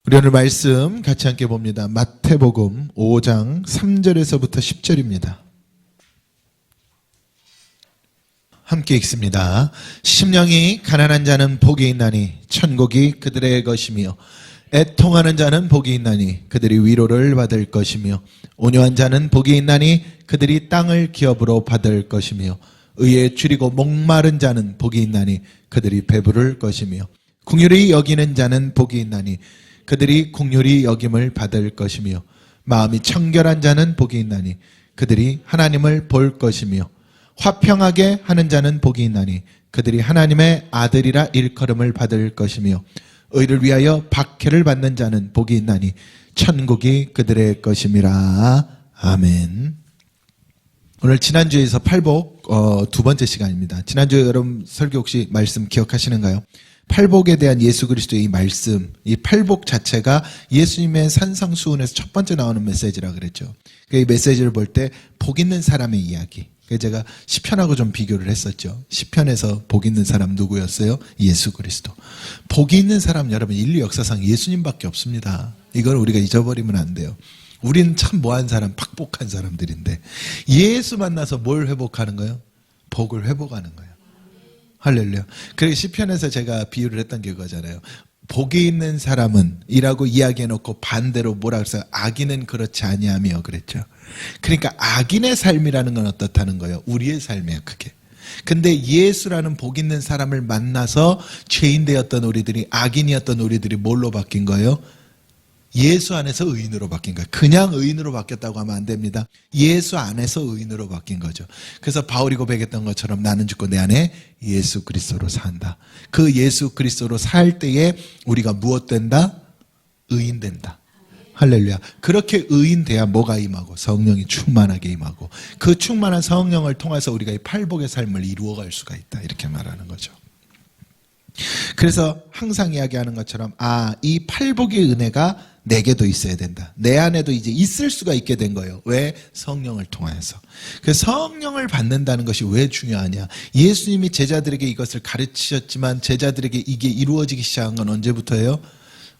우리 오늘 말씀 같이 함께 봅니다. 마태복음 5장 3절에서부터 10절입니다. 함께 읽습니다. 심령이 가난한 자는 복이 있나니 천국이 그들의 것이며 애통하는 자는 복이 있나니 그들이 위로를 받을 것이며 온유한 자는 복이 있나니 그들이 땅을 기업으로 받을 것이며 의에 줄이고 목마른 자는 복이 있나니 그들이 배부를 것이며 긍휼히 여기는 자는 복이 있나니 그들이 긍휼히 여김을 받을 것이며 마음이 청결한 자는 복이 있나니 그들이 하나님을 볼 것이며 화평하게 하는 자는 복이 있나니 그들이 하나님의 아들이라 일컬음을 받을 것이며 의를 위하여 박해를 받는 자는 복이 있나니 천국이 그들의 것임이라. 아멘. 오늘 지난주에서 팔복 두 번째 시간입니다. 지난주에 여러분 설교 혹시 말씀 기억하시는가요? 팔복에 대한 예수 그리스도의 이 말씀, 이 팔복 자체가 예수님의 산상수훈에서 첫 번째 나오는 메시지라고 그랬죠. 이 메시지를 볼 때 복 있는 사람의 이야기. 제가 시편하고 좀 비교를 했었죠. 시편에서 복 있는 사람 누구였어요? 예수 그리스도. 복이 있는 사람 여러분 인류 역사상 예수님밖에 없습니다. 이걸 우리가 잊어버리면 안 돼요. 우리는 참 뭐한 사람, 팍복한 사람들인데 예수 만나서 뭘 회복하는 거예요? 복을 회복하는 거예요. 할렐루야. 그래서 시편에서 제가 비유를 했던 게 그거잖아요. 복이 있는 사람은 이라고 이야기해놓고 반대로 뭐라 그랬어요? 악인은 그렇지 아니하며 그랬죠. 그러니까 악인의 삶이라는 건 어떻다는 거예요? 우리의 삶이에요, 그게. 근데 예수라는 복 있는 사람을 만나서 죄인 되었던 우리들이, 악인이었던 우리들이 뭘로 바뀐 거예요? 예수 안에서 의인으로 바뀐 거예요. 그냥 의인으로 바뀌었다고 하면 안 됩니다. 예수 안에서 의인으로 바뀐 거죠. 그래서 바울이 고백했던 것처럼 나는 죽고 내 안에 예수 그리스도로 산다. 그 예수 그리스도로 살 때에 우리가 무엇 된다? 의인 된다. 할렐루야. 그렇게 의인 돼야 뭐가 임하고? 성령이 충만하게 임하고 그 충만한 성령을 통해서 우리가 이 팔복의 삶을 이루어갈 수가 있다. 이렇게 말하는 거죠. 그래서 항상 이야기하는 것처럼 이 팔복의 은혜가 내게도 있어야 된다. 내 안에도 이제 있을 수가 있게 된 거예요. 왜? 성령을 통해서. 그래서 성령을 받는다는 것이 왜 중요하냐? 예수님이 제자들에게 이것을 가르치셨지만 제자들에게 이게 이루어지기 시작한 건 언제부터예요?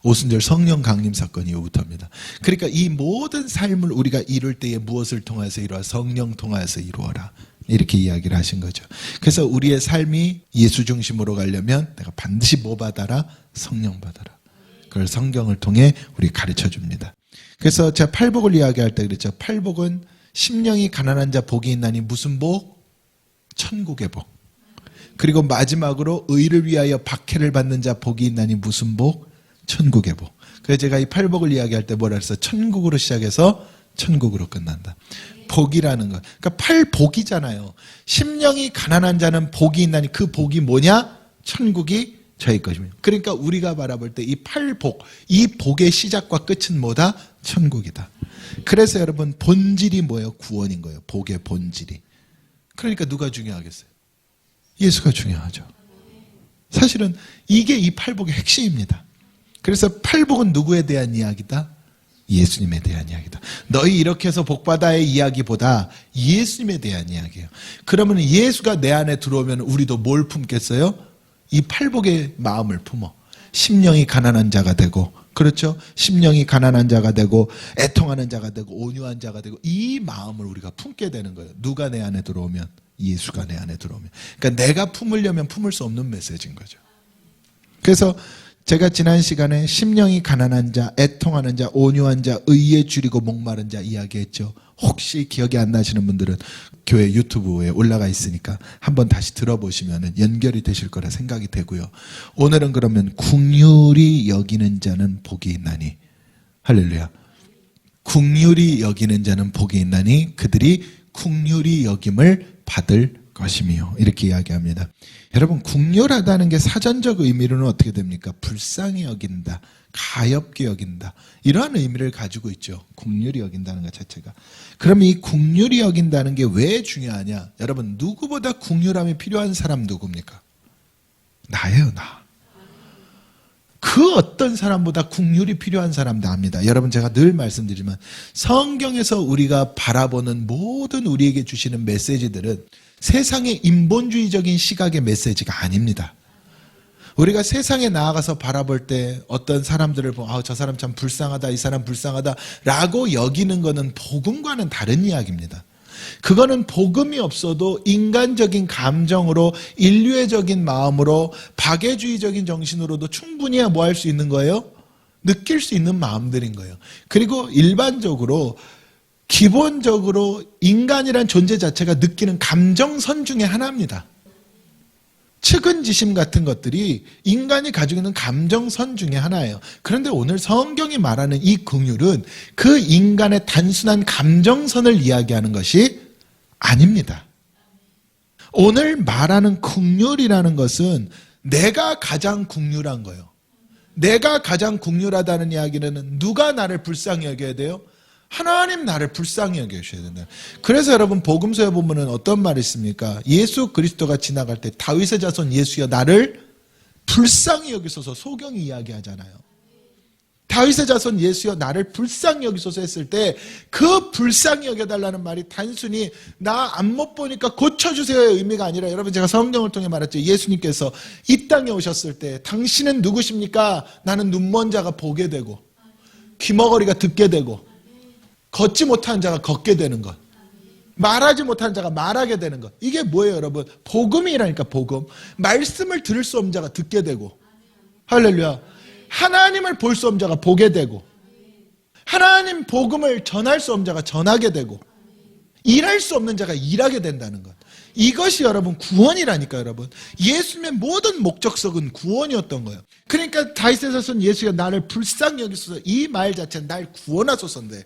오순절 성령 강림 사건 이후부터입니다. 그러니까 이 모든 삶을 우리가 이룰 때에 무엇을 통해서 이루어? 성령 통해서 이루어라. 이렇게 이야기를 하신 거죠. 그래서 우리의 삶이 예수 중심으로 가려면 내가 반드시 뭐 받아라? 성령 받아라. 그걸 성경을 통해 우리 가르쳐 줍니다. 그래서 제가 팔복을 이야기할 때 그랬죠. 팔복은 심령이 가난한 자 복이 있나니 무슨 복? 천국의 복. 그리고 마지막으로 의를 위하여 박해를 받는 자 복이 있나니 무슨 복? 천국의 복. 그래서 제가 이 팔복을 이야기할 때 뭐라 그랬어요? 천국으로 시작해서 천국으로 끝난다. 복이라는 것. 그러니까 팔복이잖아요. 심령이 가난한 자는 복이 있나니 그 복이 뭐냐? 천국이 저희 것입니다. 그러니까 우리가 바라볼 때 이 팔복, 이 복의 시작과 끝은 뭐다? 천국이다. 그래서 여러분 본질이 뭐예요? 구원인 거예요. 복의 본질이. 그러니까 누가 중요하겠어요? 예수가 중요하죠. 사실은 이게 이 팔복의 핵심입니다. 그래서 팔복은 누구에 대한 이야기다? 예수님에 대한 이야기다. 너희 이렇게 해서 복받아의 이야기보다 예수님에 대한 이야기예요. 그러면 예수가 내 안에 들어오면 우리도 뭘 품겠어요? 이 팔복의 마음을 품어. 심령이 가난한 자가 되고, 그렇죠? 심령이 가난한 자가 되고, 애통하는 자가 되고, 온유한 자가 되고, 이 마음을 우리가 품게 되는 거예요. 누가 내 안에 들어오면? 예수가 내 안에 들어오면. 그러니까 내가 품으려면 품을 수 없는 메시지인 거죠. 그래서 제가 지난 시간에 심령이 가난한 자, 애통하는 자, 온유한 자, 의에 줄이고 목마른 자 이야기했죠. 혹시 기억이 안 나시는 분들은 교회 유튜브에 올라가 있으니까 한번 다시 들어보시면 연결이 되실 거라 생각이 되고요. 오늘은 그러면 긍휼히 여기는 자는 복이 있나니, 할렐루야. 긍휼히 여기는 자는 복이 있나니 그들이 긍휼히 여김을 받을 것이며, 이렇게 이야기합니다. 여러분, 긍휼하다는 게 사전적 의미로는 어떻게 됩니까? 불쌍히 여긴다, 가엾게 여긴다, 이러한 의미를 가지고 있죠. 긍휼히 여긴다는 것 자체가. 그럼 이 긍휼히 여긴다는 게 왜 중요하냐? 여러분, 누구보다 긍휼함이 필요한 사람 누굽니까? 나예요, 나. 그 어떤 사람보다 긍휼이 필요한 사람 나입니다. 여러분, 제가 늘 말씀드리지만 성경에서 우리가 바라보는 모든 우리에게 주시는 메시지들은 세상의 인본주의적인 시각의 메시지가 아닙니다. 우리가 세상에 나아가서 바라볼 때 어떤 사람들을 보면 저 사람 참 불쌍하다, 이 사람 불쌍하다 라고 여기는 것은 복음과는 다른 이야기입니다. 그거는 복음이 없어도 인간적인 감정으로, 인류애적인 마음으로, 박애주의적인 정신으로도 충분히 뭐 할 수 있는 거예요? 느낄 수 있는 마음들인 거예요. 그리고 일반적으로 기본적으로 인간이란 존재 자체가 느끼는 감정선 중에 하나입니다. 측은지심 같은 것들이 인간이 가지고 있는 감정선 중에 하나예요. 그런데 오늘 성경이 말하는 이 긍휼은 그 인간의 단순한 감정선을 이야기하는 것이 아닙니다. 오늘 말하는 긍휼이라는 것은 내가 가장 긍휼한 거예요. 내가 가장 긍휼하다는 이야기는 누가 나를 불쌍히 여겨야 돼요? 하나님 나를 불쌍히 여겨주셔야 된다. 그래서 여러분 복음서에 보면 어떤 말이 있습니까? 예수 그리스도가 지나갈 때 다윗의 자손 예수여 나를 불쌍히 여기소서, 소경이 이야기하잖아요. 다윗의 자손 예수여 나를 불쌍히 여기소서 했을 때 그 불쌍히 여겨달라는 말이 단순히 나 안 못 보니까 고쳐주세요의 의미가 아니라, 여러분 제가 성경을 통해 말했죠. 예수님께서 이 땅에 오셨을 때 당신은 누구십니까? 나는 눈먼 자가 보게 되고 귀머거리가 듣게 되고 걷지 못한 자가 걷게 되는 것, 말하지 못한 자가 말하게 되는 것. 이게 뭐예요 여러분? 복음이라니까. 복음. 말씀을 들을 수 없는 자가 듣게 되고, 할렐루야, 하나님을 볼 수 없는 자가 보게 되고, 하나님 복음을 전할 수 없는 자가 전하게 되고, 일할 수 없는 자가 일하게 된다는 것. 이것이 여러분 구원이라니까. 여러분 예수님의 모든 목적성은 구원이었던 거예요. 그러니까 다윗의 자손 예수가 나를 불쌍히 여기소서, 이 말 자체는 날 구원하소서인데,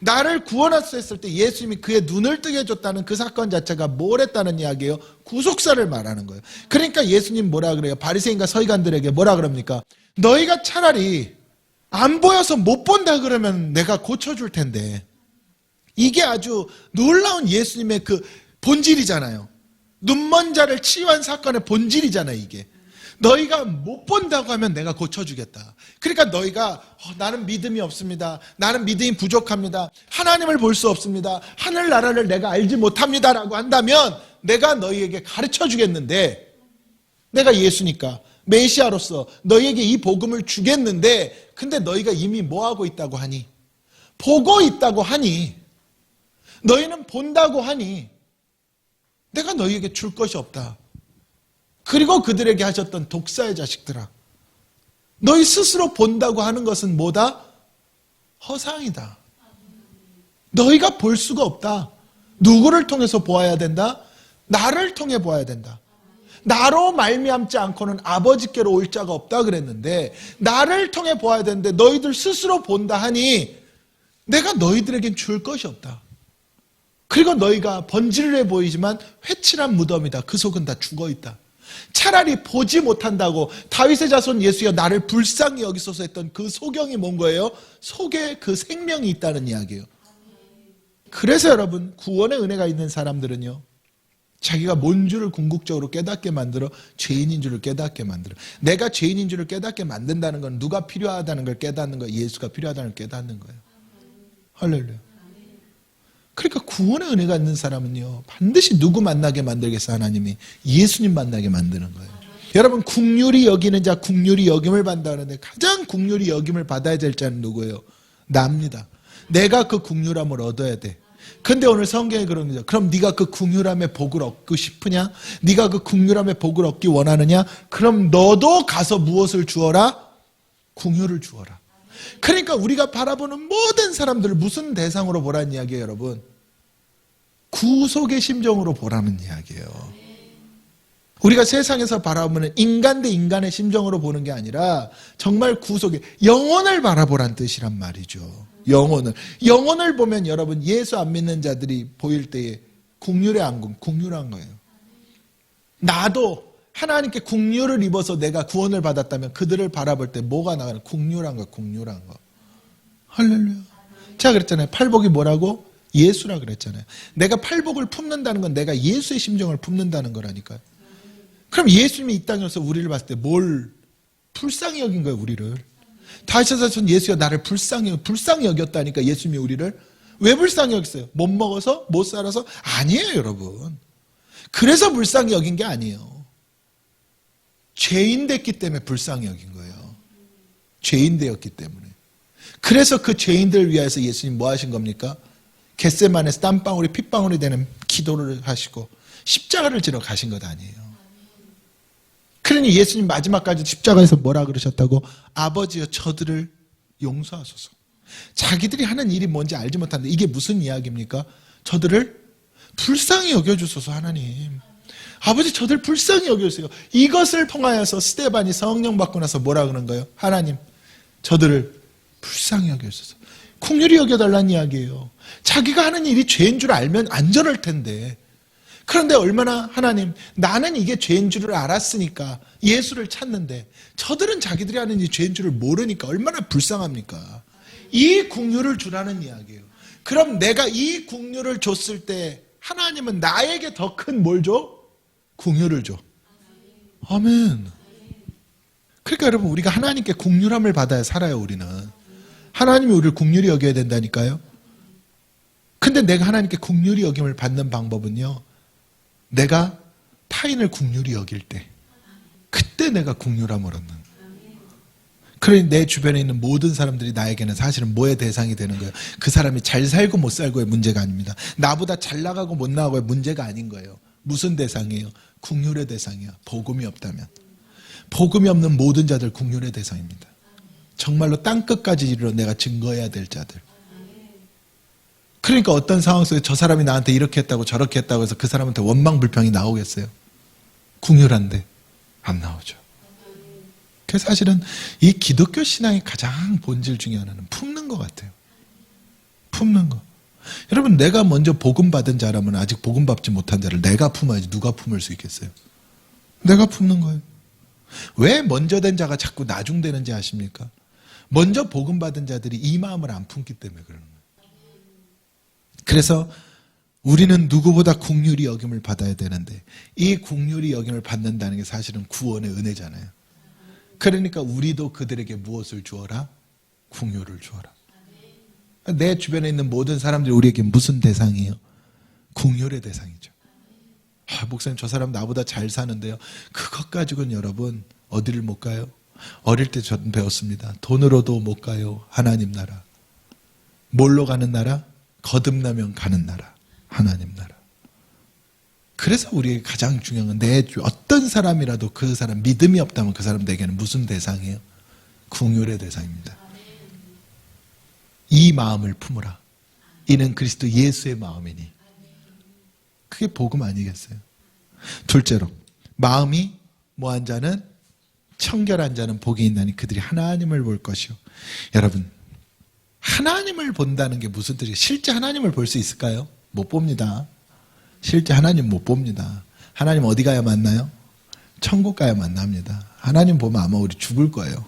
나를 구원하소서 했을 때 예수님이 그의 눈을 뜨게 해줬다는 그 사건 자체가 뭘 했다는 이야기예요? 구속사를 말하는 거예요. 그러니까 예수님 뭐라 그래요? 바리새인과 서기관들에게 뭐라 그럽니까? 너희가 차라리 안 보여서 못 본다 그러면 내가 고쳐줄 텐데. 이게 아주 놀라운 예수님의 그 본질이잖아요. 눈먼 자를 치유한 사건의 본질이잖아요. 이게 너희가 못 본다고 하면 내가 고쳐주겠다. 그러니까 너희가 나는 믿음이 없습니다, 나는 믿음이 부족합니다, 하나님을 볼 수 없습니다, 하늘나라를 내가 알지 못합니다 라고 한다면 내가 너희에게 가르쳐 주겠는데, 내가 예수니까 메시아로서 너희에게 이 복음을 주겠는데, 근데 너희가 이미 뭐하고 있다고 하니? 보고 있다고 하니, 너희는 본다고 하니 내가 너희에게 줄 것이 없다. 그리고 그들에게 하셨던 독사의 자식들아, 너희 스스로 본다고 하는 것은 뭐다? 허상이다. 너희가 볼 수가 없다. 누구를 통해서 보아야 된다? 나를 통해 보아야 된다. 나로 말미암지 않고는 아버지께로 올 자가 없다 그랬는데, 나를 통해 보아야 되는데 너희들 스스로 본다 하니 내가 너희들에겐 줄 것이 없다. 그리고 너희가 번지르르해 보이지만 회칠한 무덤이다. 그 속은 다 죽어있다. 차라리 보지 못한다고 다윗의 자손 예수여 나를 불쌍히 여기소서 했던 그 소경이 뭔 거예요? 속에 그 생명이 있다는 이야기예요. 그래서 여러분 구원의 은혜가 있는 사람들은요, 자기가 뭔 줄을 궁극적으로 깨닫게 만들어 죄인인 줄을 깨닫게 만들어. 내가 죄인인 줄을 깨닫게 만든다는 건 누가 필요하다는 걸 깨닫는 거예요. 예수가 필요하다는 걸 깨닫는 거예요. 할렐루야. 그러니까 구원의 은혜가 있는 사람은요, 반드시 누구 만나게 만들겠어? 하나님이 예수님 만나게 만드는 거예요. 여러분 긍휼히 여기는 자 긍휼히 여김을 받는다는데, 가장 긍휼히 여김을 받아야 될 자는 누구예요? 나입니다. 내가 그 긍휼함을 얻어야 돼. 근데 오늘 성경에 그런 거죠. 그럼 네가 그 긍휼함의 복을 얻고 싶으냐? 네가 그 긍휼함의 복을 얻기 원하느냐? 그럼 너도 가서 무엇을 주어라? 긍휼을 주어라. 그러니까 우리가 바라보는 모든 사람들을 무슨 대상으로 보라는 이야기예요, 여러분? 구속의 심정으로 보라는 이야기예요. 우리가 세상에서 바라보는 인간 대 인간의 심정으로 보는 게 아니라 정말 구속의 영혼을 바라보란 뜻이란 말이죠. 영혼을 보면 여러분 예수 안 믿는 자들이 보일 때에 긍휼의 안금, 긍휼한 거예요. 나도 하나님께 긍휼을 입어서 내가 구원을 받았다면 그들을 바라볼 때 뭐가 나가는? 긍휼한 거, 긍휼한 거. 할렐루야. 제가 그랬잖아요. 팔복이 뭐라고? 예수라 그랬잖아요. 내가 팔복을 품는다는 건 내가 예수의 심정을 품는다는 거라니까요. 그럼 예수님이 이 땅에 와서 우리를 봤을 때 뭘 불쌍히 여긴 거예요, 우리를. 다윗의 자손 예수가 나를 불쌍히 여겼다니까. 예수님이 우리를 왜 불쌍히 여겼어요? 못 먹어서? 못 살아서? 아니에요, 여러분. 그래서 불쌍히 여긴 게 아니에요. 죄인 됐기 때문에 불쌍히 여긴 거예요. 죄인 되었기 때문에. 그래서 그 죄인들을 위해서 예수님 뭐 하신 겁니까? 겟세마네에서 땀방울이 핏방울이 되는 기도를 하시고 십자가를 지러 가신 것 아니에요. 그러니 예수님 마지막까지 십자가에서 뭐라 그러셨다고? 아버지여 저들을 용서하소서. 자기들이 하는 일이 뭔지 알지 못하는데 이게 무슨 이야기입니까? 저들을 불쌍히 여겨주소서. 하나님 아버지 저들 불쌍히 여겨주세요. 이것을 통하여서 스데반이 성령 받고 나서 뭐라 그러는 거예요? 하나님 저들을 불쌍히 여겨주소서. 긍휼히 여겨달라는 이야기예요. 자기가 하는 일이 죄인 줄 알면 안 저럴 텐데, 그런데 얼마나 하나님 나는 이게 죄인 줄을 알았으니까 예수를 찾는데 저들은 자기들이 하는 일이 죄인 줄을 모르니까 얼마나 불쌍합니까? 이 긍휼을 주라는 이야기예요. 그럼 내가 이 긍휼을 줬을 때 하나님은 나에게 더 큰 뭘 줘? 긍휼을 줘. 아멘. 그러니까 여러분 우리가 하나님께 긍휼함을 받아야 살아요. 우리는 하나님이 우리를 긍휼히 여겨야 된다니까요. 근데 내가 하나님께 긍휼히 여김을 받는 방법은요, 내가 타인을 긍휼히 여길 때 그때 내가 긍휼함을 얻는 거예요. 그러니 내 주변에 있는 모든 사람들이 나에게는 사실은 뭐의 대상이 되는 거예요? 그 사람이 잘 살고 못 살고의 문제가 아닙니다. 나보다 잘 나가고 못 나가고의 문제가 아닌 거예요. 무슨 대상이에요? 긍휼의 대상이에요. 복음이 없다면. 복음이 없는 모든 자들 긍휼의 대상입니다. 정말로 땅끝까지 이르러 내가 증거해야 될 자들. 그러니까 어떤 상황 속에 저 사람이 나한테 이렇게 했다고 저렇게 했다고 해서 그 사람한테 원망불평이 나오겠어요? 긍휼한데 안 나오죠. 그래서 사실은 이 기독교 신앙의 가장 본질 중에 하나는 품는 것 같아요. 품는 거. 여러분 내가 먼저 복음 받은 자라면 아직 복음 받지 못한 자를 내가 품어야지 누가 품을 수 있겠어요? 내가 품는 거예요. 왜 먼저 된 자가 자꾸 나중되는지 아십니까? 먼저 복음 받은 자들이 이 마음을 안 품기 때문에 그러는 거예요. 그래서 우리는 누구보다 긍휼히 여김을 받아야 되는데 이 긍휼히 여김을 받는다는 게 사실은 구원의 은혜잖아요. 그러니까 우리도 그들에게 무엇을 주어라? 긍휼을 주어라. 내 주변에 있는 모든 사람들이 우리에게 무슨 대상이에요? 긍휼의 대상이죠. 목사님 저 사람 나보다 잘 사는데요. 그것 가지고는 여러분 어디를 못 가요? 어릴 때 저는 배웠습니다. 돈으로도 못 가요. 하나님 나라. 뭘로 가는 나라? 거듭나면 가는 나라. 하나님 나라. 그래서 우리에게 가장 중요한 건 내 어떤 사람이라도 그 사람 믿음이 없다면 그 사람 내게는 무슨 대상이에요? 긍휼의 대상입니다. 이 마음을 품으라. 이는 그리스도 예수의 마음이니. 그게 복음 아니겠어요? 둘째로 마음이 뭐한 자는 청결한 자는 복이 있나니 그들이 하나님을 볼 것이요. 여러분 하나님을 본다는 게 무슨 뜻이에요? 실제 하나님을 볼 수 있을까요? 못 봅니다. 실제 하나님 못 봅니다. 하나님 어디 가야 만나요? 천국 가야 만납니다. 하나님 보면 아마 우리 죽을 거예요.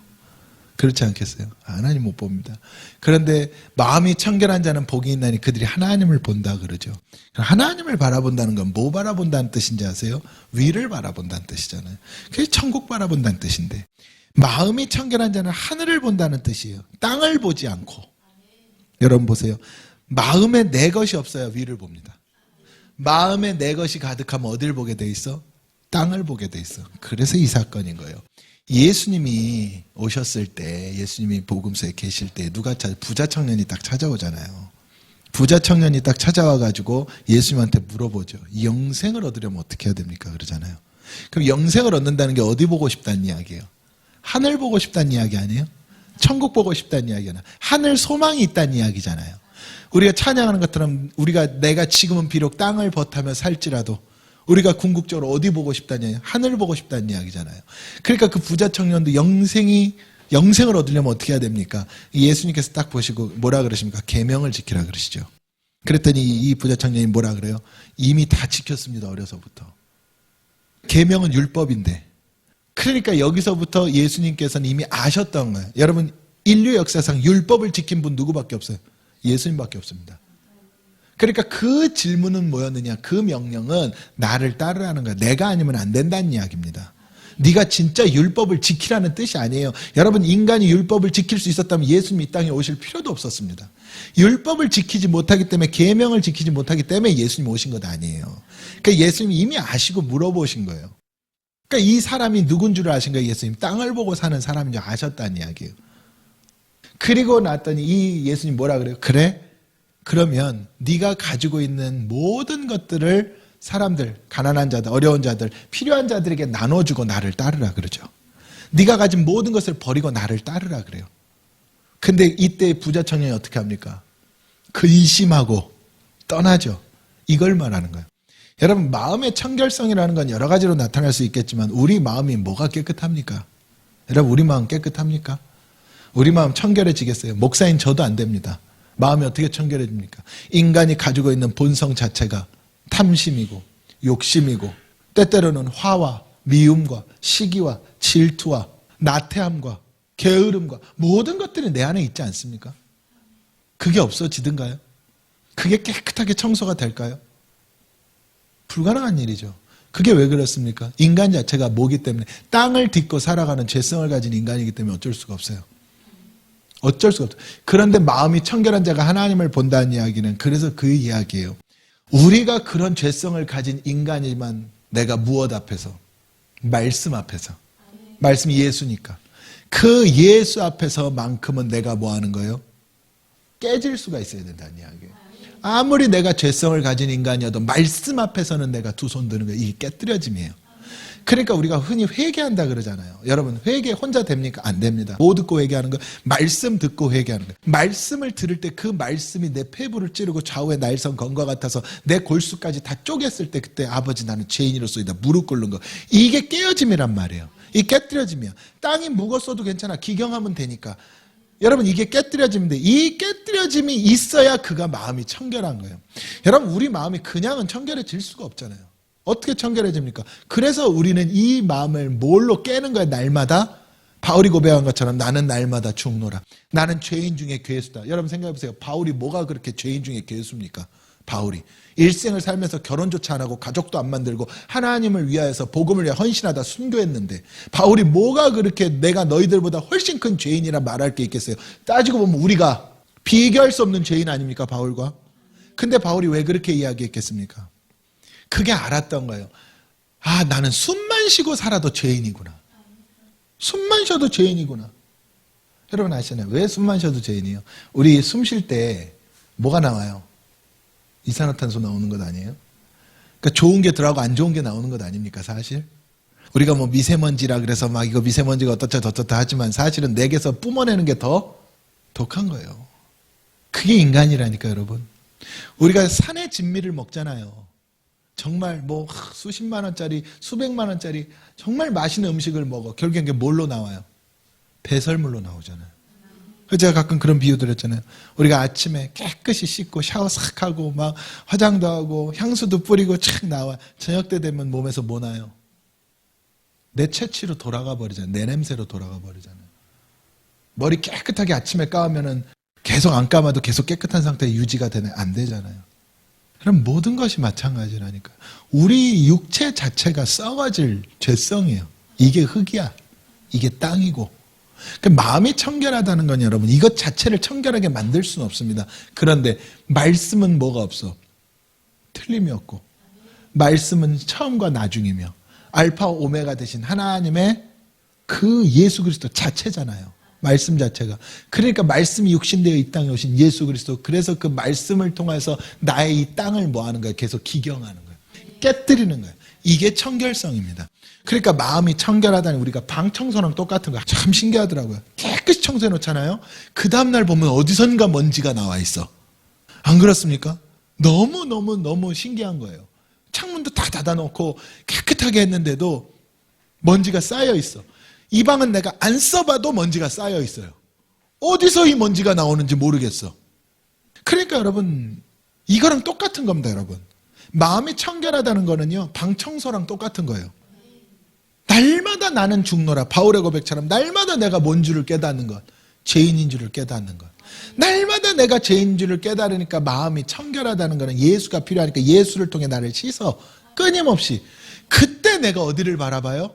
그렇지 않겠어요? 하나님 못 봅니다. 그런데 마음이 청결한 자는 복이 있나니 그들이 하나님을 본다 그러죠. 하나님을 바라본다는 건 뭐 바라본다는 뜻인지 아세요? 위를 바라본다는 뜻이잖아요. 그게 천국 바라본다는 뜻인데 마음이 청결한 자는 하늘을 본다는 뜻이에요. 땅을 보지 않고. 여러분 보세요. 마음에 내 것이 없어야 위를 봅니다. 마음에 내 것이 가득하면 어딜 보게 돼 있어? 땅을 보게 돼 있어. 그래서 이 사건인 거예요. 예수님이 오셨을 때, 예수님이 복음서에 계실 때 누가 부자 청년이 딱 찾아오잖아요. 부자 청년이 딱 찾아와가지고 예수님한테 물어보죠. 영생을 얻으려면 어떻게 해야 됩니까? 그러잖아요. 그럼 영생을 얻는다는 게 어디 보고 싶다는 이야기예요? 하늘 보고 싶다는 이야기 아니에요? 천국 보고 싶다는 이야기잖아요. 하늘 소망이 있다는 이야기잖아요. 우리가 찬양하는 것처럼 내가 지금은 비록 땅을 버타며 살지라도 우리가 궁극적으로 어디 보고 싶다는 이야기, 하늘 보고 싶다는 이야기잖아요. 그러니까 그 부자 청년도 영생을 얻으려면 어떻게 해야 됩니까? 예수님께서 딱 보시고 뭐라 그러십니까? 계명을 지키라 그러시죠. 그랬더니 이 부자 청년이 뭐라 그래요? 이미 다 지켰습니다. 어려서부터. 계명은 율법인데. 그러니까 여기서부터 예수님께서는 이미 아셨던 거예요. 여러분 인류 역사상 율법을 지킨 분 누구밖에 없어요? 예수님밖에 없습니다. 그러니까 그 질문은 뭐였느냐? 그 명령은 나를 따르라는 거야. 내가 아니면 안 된다는 이야기입니다. 네가 진짜 율법을 지키라는 뜻이 아니에요. 여러분 인간이 율법을 지킬 수 있었다면 예수님이 이 땅에 오실 필요도 없었습니다. 율법을 지키지 못하기 때문에 계명을 지키지 못하기 때문에 예수님이 오신 것 아니에요. 그러니까 예수님이 이미 아시고 물어보신 거예요. 그러니까 이 사람이 누군 줄 아신 거예요, 예수님. 땅을 보고 사는 사람인 줄 아셨다는 이야기예요. 그리고 났더니 이 예수님 뭐라 그래요? 그래? 그러면 네가 가지고 있는 모든 것들을 사람들, 가난한 자들, 어려운 자들, 필요한 자들에게 나눠주고 나를 따르라 그러죠. 네가 가진 모든 것을 버리고 나를 따르라 그래요. 근데 이때 부자 청년이 어떻게 합니까? 근심하고 떠나죠. 이걸 말하는 거예요. 여러분, 마음의 청결성이라는 건 여러 가지로 나타날 수 있겠지만 우리 마음이 뭐가 깨끗합니까? 여러분, 우리 마음 깨끗합니까? 우리 마음 청결해지겠어요? 목사인 저도 안 됩니다. 마음이 어떻게 청결해집니까? 인간이 가지고 있는 본성 자체가 탐심이고 욕심이고 때때로는 화와 미움과 시기와 질투와 나태함과 게으름과 모든 것들이 내 안에 있지 않습니까? 그게 없어지든가요? 그게 깨끗하게 청소가 될까요? 불가능한 일이죠. 그게 왜 그렇습니까? 인간 자체가 뭐기 때문에 땅을 딛고 살아가는 죄성을 가진 인간이기 때문에 어쩔 수가 없어요. 어쩔 수가 없어요. 그런데 마음이 청결한 자가 하나님을 본다는 이야기는 그래서 그 이야기예요. 우리가 그런 죄성을 가진 인간이지만 내가 무엇 앞에서? 말씀 앞에서. 말씀이 예수니까. 그 예수 앞에서만큼은 내가 뭐 하는 거예요? 깨질 수가 있어야 된다는 이야기예요. 아무리 내가 죄성을 가진 인간이어도 말씀 앞에서는 내가 두 손 드는 거예요. 이게 깨뜨려짐이에요. 그러니까 우리가 흔히 회개한다 그러잖아요. 여러분, 회개 혼자 됩니까? 안 됩니다. 뭐 듣고 회개하는 거? 말씀 듣고 회개하는 거예요. 말씀을 들을 때 그 말씀이 내 폐부를 찌르고 좌우의 날선 검과 같아서 내 골수까지 다 쪼갰을 때 그때 아버지 나는 죄인이로소이다 무릎 꿇는 거. 이게 깨어짐이란 말이에요. 이 깨뜨려짐이야. 땅이 묵었어도 괜찮아. 기경하면 되니까. 여러분, 이게 깨뜨려짐인데 이 깨뜨려짐이 있어야 그가 마음이 청결한 거예요. 여러분, 우리 마음이 그냥은 청결해질 수가 없잖아요. 어떻게 청결해집니까? 그래서 우리는 이 마음을 뭘로 깨는 거예요? 날마다 바울이 고백한 것처럼 나는 날마다 죽노라. 나는 죄인 중에 괴수다. 여러분 생각해보세요. 바울이 뭐가 그렇게 죄인 중에 괴수입니까? 바울이 일생을 살면서 결혼조차 안 하고 가족도 안 만들고 하나님을 위하여서 복음을 위해 헌신하다 순교했는데 바울이 뭐가 그렇게 내가 너희들보다 훨씬 큰 죄인이라 말할 게 있겠어요? 따지고 보면 우리가 비교할 수 없는 죄인 아닙니까? 바울과. 근데 바울이 왜 그렇게 이야기했겠습니까? 그게 알았던 거예요. 아, 나는 숨만 쉬고 살아도 죄인이구나. 숨만 쉬어도 죄인이구나. 여러분 아시나요? 왜 숨만 쉬어도 죄인이에요? 우리 숨 쉴 때 뭐가 나와요? 이산화탄소 나오는 것 아니에요? 그러니까 좋은 게 들어가고 안 좋은 게 나오는 것 아닙니까, 사실? 우리가 뭐 미세먼지라 그래서 막 이거 미세먼지가 어떻다 저떻다 하지만 사실은 내게서 뿜어내는 게 더 독한 거예요. 그게 인간이라니까, 여러분. 우리가 산의 진미를 먹잖아요. 정말 뭐 수십만 원짜리, 수백만 원짜리 정말 맛있는 음식을 먹어. 결국엔 그게 뭘로 나와요? 배설물로 나오잖아요. 제가 가끔 그런 비유 드렸잖아요. 우리가 아침에 깨끗이 씻고 샤워 싹 하고 막 화장도 하고 향수도 뿌리고 착 나와. 저녁 때 되면 몸에서 뭐 나요? 내 채취로 돌아가 버리잖아요. 내 냄새로 돌아가 버리잖아요. 머리 깨끗하게 아침에 감으면은 계속 안 감아도 계속 깨끗한 상태에 유지가 되네. 안 되잖아요. 그럼 모든 것이 마찬가지라니까. 우리 육체 자체가 썩어질 죄성이에요. 이게 흙이야. 이게 땅이고. 마음이 청결하다는 건 여러분 이것 자체를 청결하게 만들 수는 없습니다. 그런데 말씀은 뭐가 없어? 틀림이 없고 말씀은 처음과 나중이며 알파 오메가 되신 하나님의 그 예수 그리스도 자체잖아요. 말씀 자체가. 그러니까 말씀이 육신되어 이 땅에 오신 예수 그리스도. 그래서 그 말씀을 통해서 나의 이 땅을 뭐 하는 거예요? 계속 기경하는 거예요. 깨뜨리는 거예요. 이게 청결성입니다. 그러니까 마음이 청결하다니 우리가 방 청소랑 똑같은 거야. 참 신기하더라고요. 깨끗이 청소해 놓잖아요. 그 다음날 보면 어디선가 먼지가 나와 있어. 안 그렇습니까? 너무 신기한 거예요. 창문도 다 닫아놓고 깨끗하게 했는데도 먼지가 쌓여 있어. 이 방은 내가 안 써봐도 먼지가 쌓여 있어요. 어디서 이 먼지가 나오는지 모르겠어. 그러니까 여러분 이거랑 똑같은 겁니다. 여러분 마음이 청결하다는 거는요 방 청소랑 똑같은 거예요. 날마다 나는 죽노라. 바울의 고백처럼 날마다 내가 뭔 줄을 깨닫는 것, 죄인인 줄을 깨닫는 것. 날마다 내가 죄인인 줄을 깨달으니까 마음이 청결하다는 거는 예수가 필요하니까 예수를 통해 나를 씻어 끊임없이. 그때 내가 어디를 바라봐요?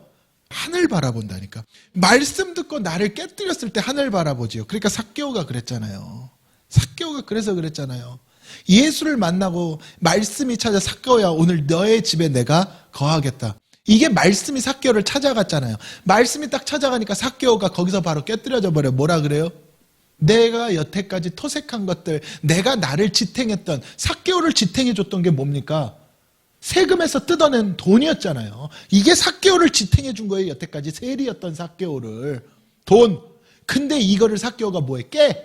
하늘 바라본다니까. 말씀 듣고 나를 깨뜨렸을 때 하늘 바라보지요. 그러니까 삭개오가 그랬잖아요. 삭개오가 그래서 그랬잖아요. 예수를 만나고 말씀이 찾아 삭개오야 오늘 너의 집에 내가 거하겠다. 이게 말씀이 삭개오를 찾아갔잖아요. 말씀이 딱 찾아가니까 삭개오가 거기서 바로 깨뜨려져 버려요. 뭐라 그래요? 내가 여태까지 토색한 것들, 내가 나를 지탱했던, 삭개오를 지탱해줬던 게 뭡니까? 세금에서 뜯어낸 돈이었잖아요. 이게 삭개오를 지탱해준 거예요. 여태까지 세리였던 삭개오를. 돈. 근데 이거를 삭개오가 뭐해? 깨.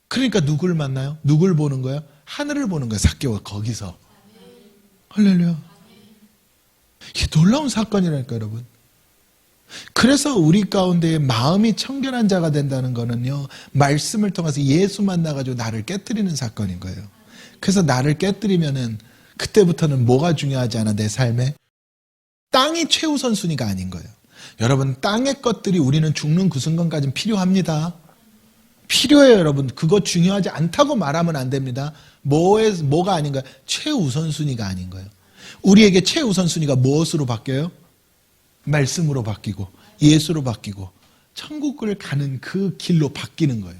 그러니까 누굴 만나요? 누굴 보는 거예요? 하늘을 보는 거예요. 삭개오가 거기서. 할렐루야. 이게 놀라운 사건이라니까 여러분. 그래서 우리 가운데 마음이 청결한 자가 된다는 거는요, 말씀을 통해서 예수 만나가지고 나를 깨뜨리는 사건인 거예요. 그래서 나를 깨뜨리면은 그때부터는 뭐가 중요하지 않아, 내 삶에? 땅이 최우선순위가 아닌 거예요. 여러분, 땅의 것들이 우리는 죽는 그 순간까지는 필요합니다. 필요해요, 여러분. 그거 중요하지 않다고 말하면 안 됩니다. 뭐가 아닌가요? 최우선순위가 아닌 거예요. 우리에게 최우선순위가 무엇으로 바뀌어요? 말씀으로 바뀌고 예수로 바뀌고 천국을 가는 그 길로 바뀌는 거예요.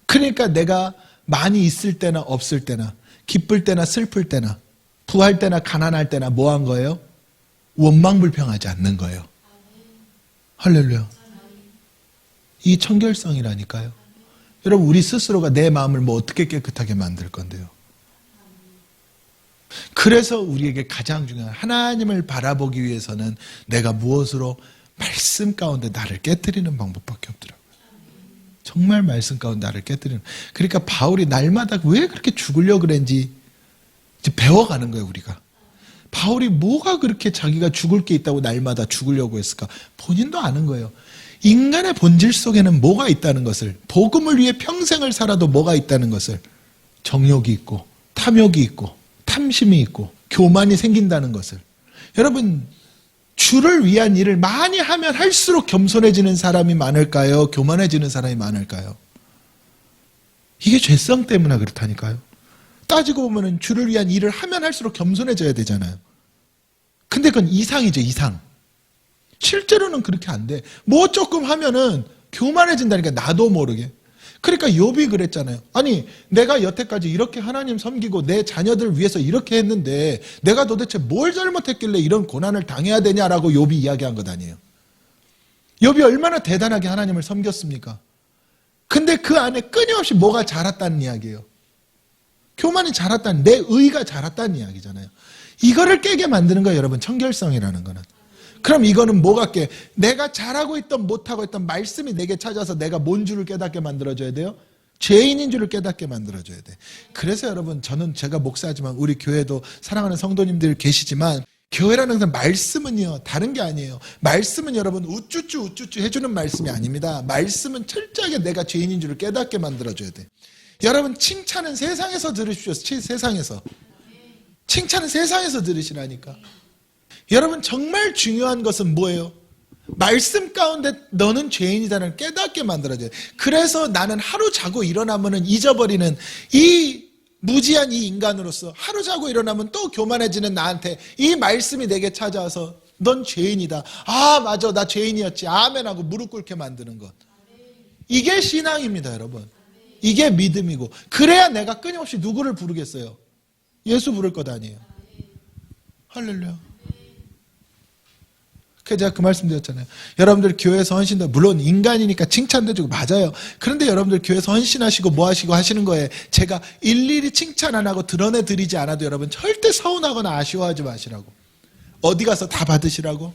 그러니까 내가 많이 있을 때나 없을 때나 기쁠 때나 슬플 때나 부할 때나 가난할 때나 뭐 한 거예요? 원망불평하지 않는 거예요. 할렐루야. 이 청결성이라니까요. 여러분, 우리 스스로가 내 마음을 뭐 어떻게 깨끗하게 만들 건데요. 그래서 우리에게 가장 중요한 하나님을 바라보기 위해서는 내가 무엇으로? 말씀 가운데 나를 깨뜨리는 방법밖에 없더라고요. 정말 말씀 가운데 나를 깨뜨리는. 그러니까 바울이 날마다 왜 그렇게 죽으려고 그랬는지 이제 배워가는 거예요, 우리가. 바울이 뭐가 그렇게 자기가 죽을 게 있다고 날마다 죽으려고 했을까? 본인도 아는 거예요. 인간의 본질 속에는 뭐가 있다는 것을, 복음을 위해 평생을 살아도 뭐가 있다는 것을, 정욕이 있고 탐욕이 있고 탐심이 있고 교만이 생긴다는 것을. 여러분, 주를 위한 일을 많이 하면 할수록 겸손해지는 사람이 많을까요? 교만해지는 사람이 많을까요? 이게 죄성 때문에 그렇다니까요. 따지고 보면 주를 위한 일을 하면 할수록 겸손해져야 되잖아요. 근데 그건 이상이죠, 이상. 실제로는 그렇게 안 돼. 뭐 조금 하면은 교만해진다니까, 나도 모르게. 그러니까 욥이 그랬잖아요. 아니, 내가 여태까지 이렇게 하나님 섬기고 내 자녀들 위해서 이렇게 했는데 내가 도대체 뭘 잘못했길래 이런 고난을 당해야 되냐라고 욥이 이야기한 것 아니에요. 욥이 얼마나 대단하게 하나님을 섬겼습니까? 근데 그 안에 끊임없이 뭐가 자랐다는 이야기예요. 교만이 자랐다는, 내 의가 자랐다는 이야기잖아요. 이거를 깨게 만드는 거예요, 여러분. 청결성이라는 거는. 그럼 이거는 뭐가 깨? 내가 잘하고 있던 못하고 있던 말씀이 내게 찾아서 내가 뭔 줄을 깨닫게 만들어줘야 돼요? 죄인인 줄을 깨닫게 만들어줘야 돼. 그래서 여러분, 제가 목사지만 우리 교회도 사랑하는 성도님들 계시지만, 교회라는 것은 말씀은요, 다른 게 아니에요. 말씀은 여러분 우쭈쭈 해주는 말씀이 아닙니다. 말씀은 철저하게 내가 죄인인 줄을 깨닫게 만들어줘야 돼. 여러분, 칭찬은 세상에서 들으십시오. 세상에서. 칭찬은 세상에서 들으시라니까. 여러분, 정말 중요한 것은 뭐예요? 말씀 가운데 너는 죄인이다를 깨닫게 만들어줘요. 그래서 나는 하루 자고 일어나면 잊어버리는 이 무지한 이 인간으로서, 하루 자고 일어나면 또 교만해지는 나한테 이 말씀이 내게 찾아와서 넌 죄인이다. 아, 맞아, 나 죄인이었지. 아멘 하고 무릎 꿇게 만드는 것. 이게 신앙입니다, 여러분. 이게 믿음이고. 그래야 내가 끊임없이 누구를 부르겠어요? 예수 부를 것 아니에요. 할렐루야. 그래서 제가 그 말씀 드렸잖아요. 여러분들 교회에서 헌신도, 물론 인간이니까 칭찬도 해주고, 맞아요. 그런데 여러분들 교회에서 헌신하시고 뭐 하시고 하시는 거에 제가 일일이 칭찬 안 하고 드러내 드리지 않아도 여러분 절대 서운하거나 아쉬워하지 마시라고. 어디 가서 다 받으시라고.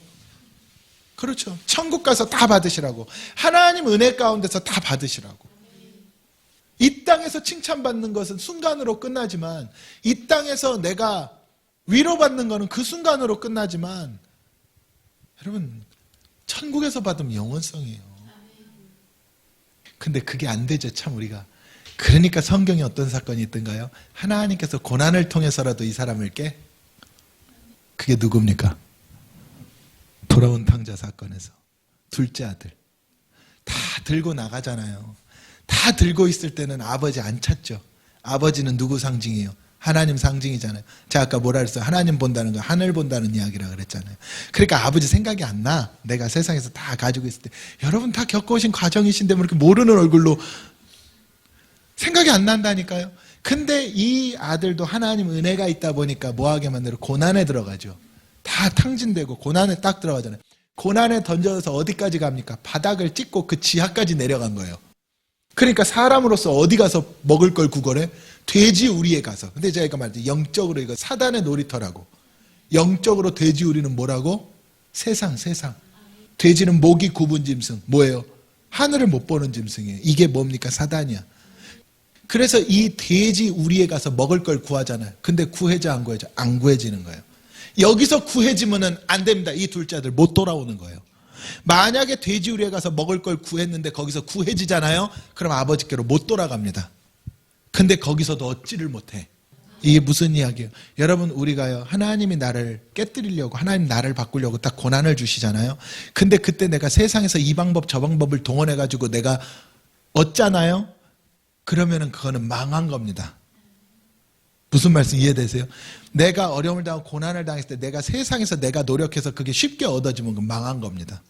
그렇죠. 천국 가서 다 받으시라고. 하나님 은혜 가운데서 다 받으시라고. 이 땅에서 칭찬받는 것은 순간으로 끝나지만, 이 땅에서 내가 위로받는 것은 그 순간으로 끝나지만, 여러분, 천국에서 받으면 영원성이에요. 근데 그게 안 되죠, 참 우리가. 그러니까 성경에 어떤 사건이 있던가요? 하나님께서 고난을 통해서라도 이 사람을 깨. 그게 누굽니까? 돌아온 탕자 사건에서 둘째 아들. 다 들고 나가잖아요. 다 들고 있을 때는 아버지 안 찾죠. 아버지는 누구 상징이에요? 하나님 상징이잖아요. 제가 아까 뭐라 그랬어요? 하나님 본다는 거, 하늘 본다는 이야기라 그랬잖아요. 그러니까 아버지 생각이 안 나. 내가 세상에서 다 가지고 있을 때. 여러분 다 겪어오신 과정이신데 뭐 이렇게 모르는 얼굴로 생각이 안 난다니까요. 근데 이 아들도 하나님 은혜가 있다 보니까 뭐하게 만들어? 고난에 들어가죠. 다 다 탕진되고 고난에 딱 들어가잖아요. 고난에 던져서 어디까지 갑니까? 바닥을 찍고 그 지하까지 내려간 거예요. 그러니까 사람으로서 어디 가서 먹을 걸 구걸해? 돼지 우리에 가서. 근데 제가 말했죠. 영적으로 이거 사단의 놀이터라고. 영적으로 돼지 우리는 뭐라고? 세상. 돼지는 목이 굽은 짐승. 뭐예요? 하늘을 못 보는 짐승이에요. 이게 뭡니까? 사단이야. 그래서 이 돼지 우리에 가서 먹을 걸 구하잖아요. 근데 구해져 안 구해져? 안 구해지는 거예요. 여기서 구해지면은 안 됩니다. 이 둘째 아들 못 돌아오는 거예요. 만약에 돼지 우리에 가서 먹을 걸 구했는데 거기서 구해지잖아요. 그럼 아버지께로 못 돌아갑니다. 근데 거기서도 얻지를 못해. 이게 무슨 이야기예요? 여러분 우리가요 하나님이 나를 깨뜨리려고 하나님 나를 바꾸려고 딱 고난을 주시잖아요. 근데 그때 내가 세상에서 이 방법 저 방법을 동원해가지고 내가 얻잖아요. 그러면은 그거는 망한 겁니다. 무슨 말씀 이해되세요? 내가 어려움을 당하고 고난을 당했을 때 내가 세상에서 내가 노력해서 그게 쉽게 얻어지면 그건 망한 겁니다.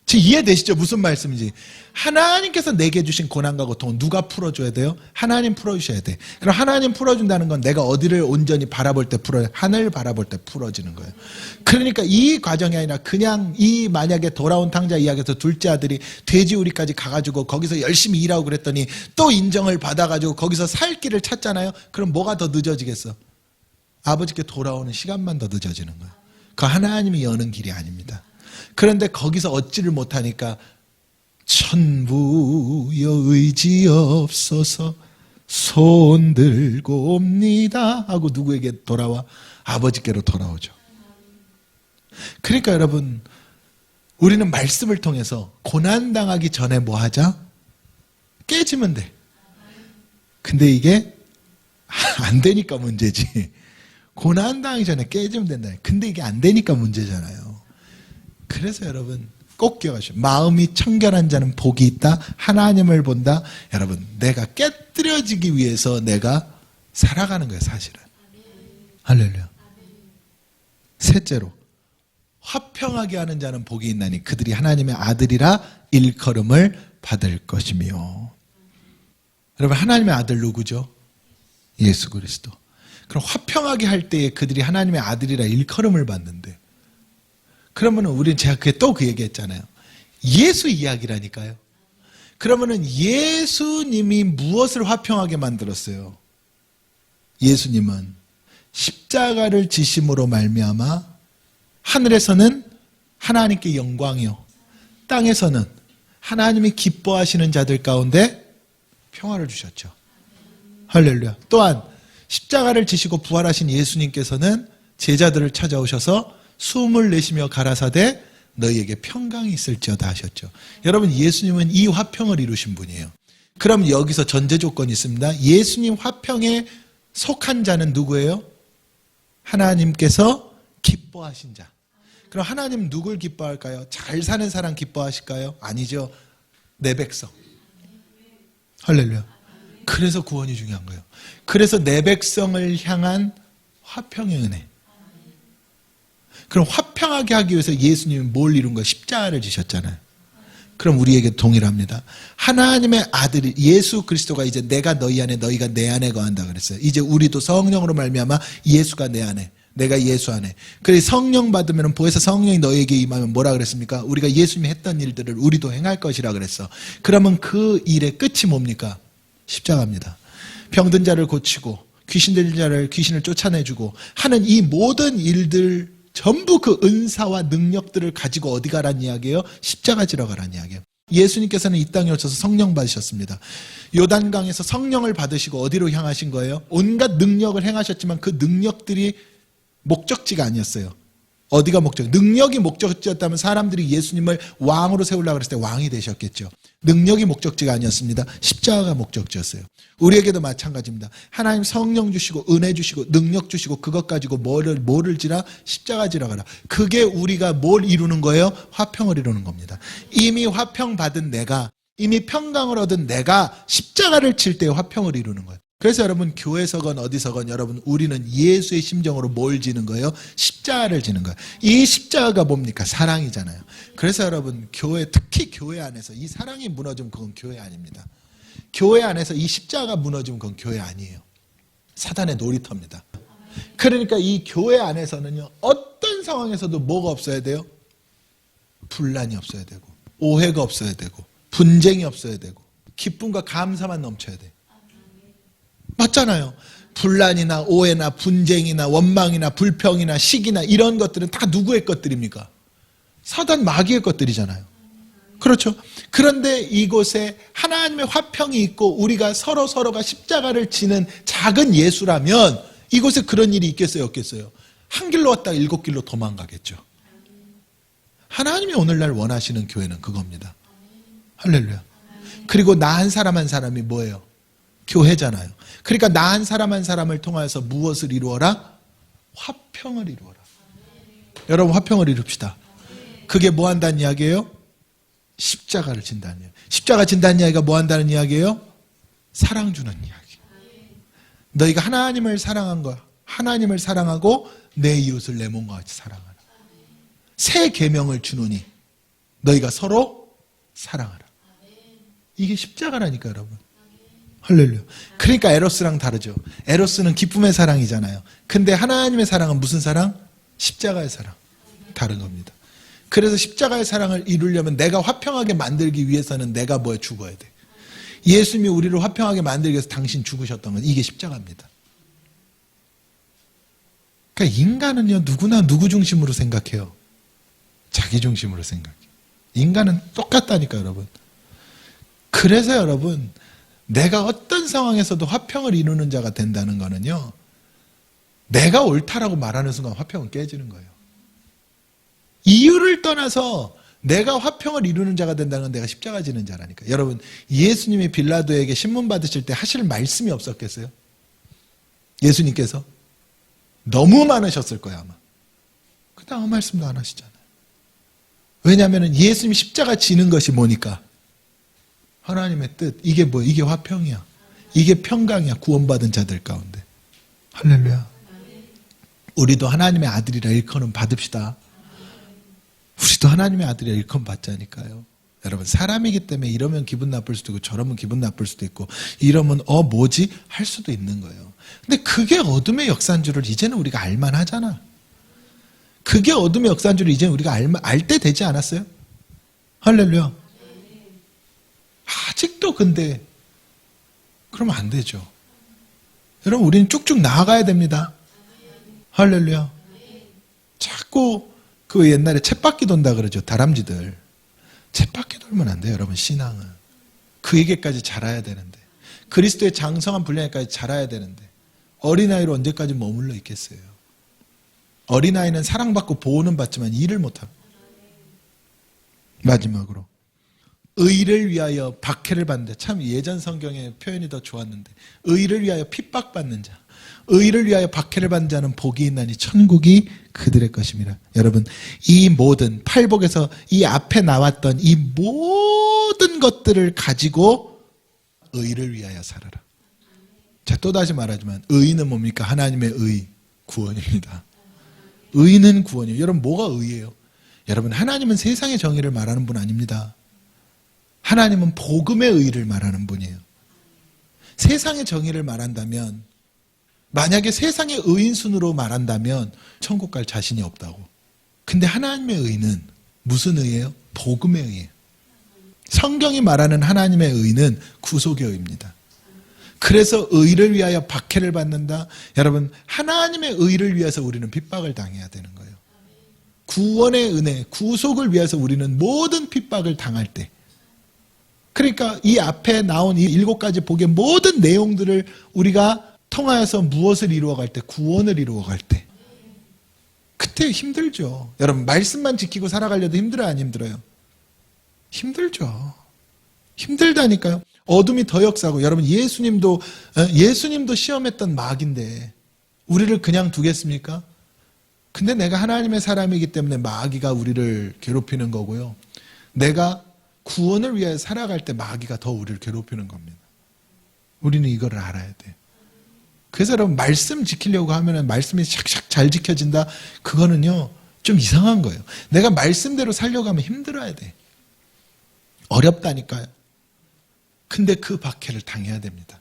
지금 이해되시죠? 무슨 말씀인지. 하나님께서 내게 주신 고난과 고통은 누가 풀어줘야 돼요? 하나님 풀어주셔야 돼. 그럼 하나님 풀어준다는 건 내가 어디를 온전히 바라볼 때 풀어요? 하늘 바라볼 때 풀어지는 거예요. 그러니까 이 과정이 아니라 그냥 이 만약에 돌아온 탕자 이야기에서 둘째 아들이 돼지우리까지 가가지고 거기서 열심히 일하고 그랬더니 또 인정을 받아가지고 거기서 살 길을 찾잖아요. 그럼 뭐가 더 늦어지겠어? 아버지께 돌아오는 시간만 더 늦어지는 거예요. 그 하나님이 여는 길이 아닙니다. 그런데 거기서 얻지를 못하니까 천부여 의지 없어서 손 들고 옵니다 하고 누구에게 돌아와? 아버지께로 돌아오죠. 그러니까 여러분 우리는 말씀을 통해서 고난당하기 전에 뭐 하자? 깨지면 돼. 근데 이게 안 되니까 문제지. 고난당하기 전에 깨지면 된다. 근데 이게 안 되니까 문제잖아요. 그래서 여러분 꼭 기억하시오. 마음이 청결한 자는 복이 있다. 하나님을 본다. 여러분 내가 깨뜨려지기 위해서 내가 살아가는 거예요. 사실은. 할렐루야. 셋째로 화평하게 하는 자는 복이 있나니 그들이 하나님의 아들이라 일컬음을 받을 것이며. 여러분 하나님의 아들 누구죠? 예수 그리스도. 그럼 화평하게 할 때에 그들이 하나님의 아들이라 일컬음을 받는데 그러면은 우리는 제가 또 그 얘기했잖아요. 예수 이야기라니까요. 그러면은 예수님이 무엇을 화평하게 만들었어요? 예수님은 십자가를 지심으로 말미암아 하늘에서는 하나님께 영광이요 땅에서는 하나님이 기뻐하시는 자들 가운데 평화를 주셨죠. 할렐루야. 또한 십자가를 지시고 부활하신 예수님께서는 제자들을 찾아오셔서 숨을 내쉬며 가라사대 너희에게 평강이 있을지어다 하셨죠. 여러분 예수님은 이 화평을 이루신 분이에요. 그럼 여기서 전제 조건이 있습니다. 예수님 화평에 속한 자는 누구예요? 하나님께서 기뻐하신 자. 그럼 하나님 누굴 기뻐할까요? 잘 사는 사람 기뻐하실까요? 아니죠. 내 백성. 할렐루야. 그래서 구원이 중요한 거예요. 그래서 내 백성을 향한 화평의 은혜. 그럼 화평하게 하기 위해서 예수님이 뭘 이룬 거예요? 십자가를 지셨잖아요. 그럼 우리에게 동일합니다. 하나님의 아들이 예수 그리스도가 이제 내가 너희 안에 너희가 내 안에 거한다 그랬어요. 이제 우리도 성령으로 말미암아 예수가 내 안에 내가 예수 안에. 그래서 성령 받으면 보혜사 성령이 너희에게 임하면 뭐라 그랬습니까? 우리가 예수님이 했던 일들을 우리도 행할 것이라 그랬어. 그러면 그 일의 끝이 뭡니까? 십자가입니다. 병든 자를 고치고 귀신 들린 자를 귀신을 쫓아내주고 하는 이 모든 일들 전부 그 은사와 능력들을 가지고 어디 가란 이야기예요? 십자가 지러 가란 이야기예요. 예수님께서는 이 땅에 오셔서 성령 받으셨습니다. 요단강에서 성령을 받으시고 어디로 향하신 거예요? 온갖 능력을 행하셨지만 그 능력들이 목적지가 아니었어요. 어디가 목적? 능력이 목적지였다면 사람들이 예수님을 왕으로 세우려고 했을 때 왕이 되셨겠죠. 능력이 목적지가 아니었습니다. 십자가가 목적지였어요. 우리에게도 마찬가지입니다. 하나님 성령 주시고 은혜 주시고 능력 주시고 그것 가지고 뭐를 지라? 십자가 지러 가라. 그게 우리가 뭘 이루는 거예요? 화평을 이루는 겁니다. 이미 화평 받은 내가 이미 평강을 얻은 내가 십자가를 칠 때 화평을 이루는 거예요. 그래서 여러분 교회서건 어디서건 여러분 우리는 예수의 심정으로 뭘 지는 거예요? 십자가를 지는 거예요. 이 십자가가 뭡니까? 사랑이잖아요. 그래서 여러분 교회 특히 교회 안에서 이 사랑이 무너지면 그건 교회 아닙니다. 교회 안에서 이 십자가가 무너지면 그건 교회 아니에요. 사단의 놀이터입니다. 그러니까 이 교회 안에서는요, 어떤 상황에서도 뭐가 없어야 돼요? 분란이 없어야 되고, 오해가 없어야 되고, 분쟁이 없어야 되고, 기쁨과 감사만 넘쳐야 돼. 맞잖아요. 분란이나 오해나 분쟁이나 원망이나 불평이나 시기나 이런 것들은 다 누구의 것들입니까? 사단 마귀의 것들이잖아요. 그렇죠. 그런데 이곳에 하나님의 화평이 있고 우리가 서로가 십자가를 지는 작은 예수라면 이곳에 그런 일이 있겠어요, 없겠어요? 한 길로 왔다가 7길로 도망가겠죠. 하나님이 오늘날 원하시는 교회는 그겁니다. 할렐루야. 그리고 나 한 사람 한 사람이 뭐예요? 교회잖아요. 그러니까 나 한 사람 한 사람을 통하여서 무엇을 이루어라? 화평을 이루어라. 여러분, 화평을 이룹시다. 그게 뭐 한다는 이야기예요? 십자가를 진다는 이야기. 십자가 진다는 이야기가 뭐 한다는 이야기예요? 사랑 주는 이야기. 너희가 하나님을 사랑한 거야. 하나님을 사랑하고 내 이웃을 내 몸과 같이 사랑하라. 새 계명을 주노니 너희가 서로 사랑하라. 이게 십자가라니까, 여러분. 할렐루야. 그러니까 에로스랑 다르죠. 에로스는 기쁨의 사랑이잖아요. 근데 하나님의 사랑은 무슨 사랑? 십자가의 사랑. 다른 겁니다. 그래서 십자가의 사랑을 이루려면 내가 화평하게 만들기 위해서는 내가 뭐에 죽어야 돼. 예수님이 우리를 화평하게 만들기 위해서 당신 죽으셨던 건 이게 십자가입니다. 그러니까 인간은요, 누구나 누구 중심으로 생각해요? 자기 중심으로 생각해요. 인간은 똑같다니까, 여러분. 그래서 여러분, 내가 어떤 상황에서도 화평을 이루는 자가 된다는 거는요, 내가 옳다라고 말하는 순간 화평은 깨지는 거예요. 이유를 떠나서 내가 화평을 이루는 자가 된다는 건 내가 십자가 지는 자라니까. 여러분, 예수님이 빌라도에게 신문 받으실 때 하실 말씀이 없었겠어요? 예수님께서 너무 많으셨을 거예요, 아마. 근데 아무 말씀도 안 하시잖아요. 왜냐하면 예수님이 십자가 지는 것이 뭐니까? 하나님의 뜻. 이게 뭐야? 이게 화평이야. 이게 평강이야. 구원받은 자들 가운데. 할렐루야. 우리도 하나님의 아들이라 일컬음 받읍시다. 우리도 하나님의 아들이라 일컬음 받자니까요. 여러분, 사람이기 때문에 이러면 기분 나쁠 수도 있고 저러면 기분 나쁠 수도 있고 이러면 뭐지? 할 수도 있는 거예요. 근데 그게 어둠의 역사인 줄을 이제는 우리가 알만 하잖아. 그게 어둠의 역사인 줄을 이제는 우리가 알 때 되지 않았어요? 할렐루야. 아직도 근데 그러면 안 되죠. 여러분, 우리는 쭉쭉 나아가야 됩니다. 할렐루야. 자꾸 그 옛날에 쳇바퀴 돈다 그러죠. 다람쥐들. 쳇바퀴 돌면 안 돼요, 여러분. 신앙은 그에게까지 자라야 되는데, 그리스도의 장성한 분량에까지 자라야 되는데 어린아이로 언제까지 머물러 있겠어요? 어린아이는 사랑받고 보호는 받지만 일을 못합니다. 마지막으로 의를 위하여 박해를 받는다. 참 예전 성경의 표현이 더 좋았는데, 의를 위하여 핍박받는 자, 의를 위하여 박해를 받는 자는 복이 있나니 천국이 그들의 것입니다. 여러분, 이 모든 팔복에서 이 앞에 나왔던 이 모든 것들을 가지고 의를 위하여 살아라. 자, 또다시 말하지만 의는 뭡니까? 하나님의 의, 구원입니다. 의는 구원이에요. 여러분, 뭐가 의예요? 여러분, 하나님은 세상의 정의를 말하는 분 아닙니다. 하나님은 복음의 의를 말하는 분이에요. 세상의 정의를 말한다면, 만약에 세상의 의인 순으로 말한다면 천국 갈 자신이 없다고. 근데 하나님의 의는 무슨 의예요? 복음의 의예요. 성경이 말하는 하나님의 의는 구속의 의입니다. 그래서 의를 위하여 박해를 받는다. 여러분, 하나님의 의를 위해서 우리는 핍박을 당해야 되는 거예요. 구원의 은혜, 구속을 위해서 우리는 모든 핍박을 당할 때, 그러니까 이 앞에 나온 이 7가지 복의 모든 내용들을 우리가 통하여서 무엇을 이루어갈 때? 구원을 이루어갈 때. 그때 힘들죠. 여러분, 말씀만 지키고 살아가려도 힘들어요, 안 힘들어요? 힘들죠. 힘들다니까요. 어둠이 더 역사하고, 여러분, 예수님도 시험했던 마귀인데 우리를 그냥 두겠습니까? 근데 내가 하나님의 사람이기 때문에 마귀가 우리를 괴롭히는 거고요, 내가 구원을 위해 살아갈 때 마귀가 더 우리를 괴롭히는 겁니다. 우리는 이거를 알아야 돼. 그래서 여러분, 말씀 지키려고 하면 말씀이 샥샥 잘 지켜진다? 그거는요, 좀 이상한 거예요. 내가 말씀대로 살려고 하면 힘들어야 돼. 어렵다니까요. 근데 그 박해를 당해야 됩니다.